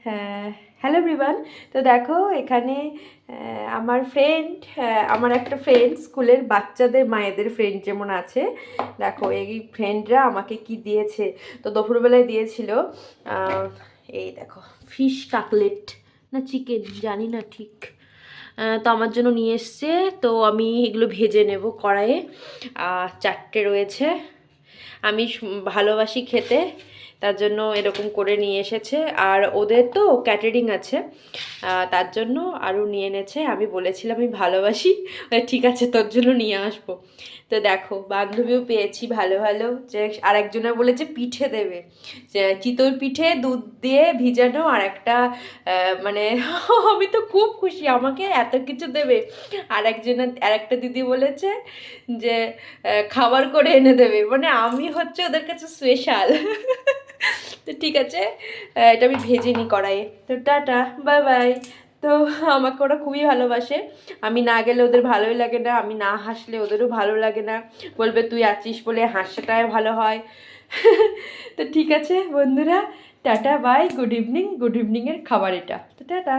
হ্যাঁ, hello everyone. তো দেখো এখানে আমার ফ্রেন্ড, আমার একটা ফ্রেন্ড, স্কুলের বাচ্চাদের মায়েদের ফ্রেন্ড যেমন আছে, দেখো এই ফ্রেন্ডরা আমাকে কি দিয়েছে। তো দুপুরবেলায় দিয়েছিল এই দেখো ফিশ কাটলেট না চিকেন জানি না ঠিক। তো আমার জন্য নিয়ে এসছে, তো আমি এগুলো ভেজে নেব কড়াইয়ে। চারটে রয়েছে, আমি ভালোবাসি খেতে, তার জন্য এরকম করে নিয়ে এসেছে। আর ওদের তো ক্যাটারিং আছে, তার জন্য আরও নিয়ে এনেছে। আমি বলেছিলাম আমি ভালোবাসি, ঠিক আছে তোর জন্য নিয়ে আসবো। তো দেখো বান্ধবীও পেয়েছি ভালো ভালো, যে আরেকজনে বলেছে পিঠে দেবে, যে চিতই পিঠে দুধ দিয়ে ভিজানো, আর একটা মানে আমি তো খুব খুশি আমাকে এত কিছু দেবে। আর একটা দিদি বলেছে যে খাবার করে এনে দেবে, মানে আমি হচ্ছে ওদের কাছে স্পেশাল। তো ঠিক আছে, এটা আমি ভেজে নিই কড়াইয়ে। তো টাটা, বাই বাই। তো আমাকে ওরা খুবই ভালোবাসে, আমি না গেলে ওদের ভালোই লাগে না, আমি না হাসলে ওদেরও ভালো লাগে না, বলবে তুই আছিস বলে হাসাটাই ভালো হয়। তো ঠিক আছে বন্ধুরা, tata bye, good evening. Good ইভিনিংয়ের খাবার এটা, তো টাটা।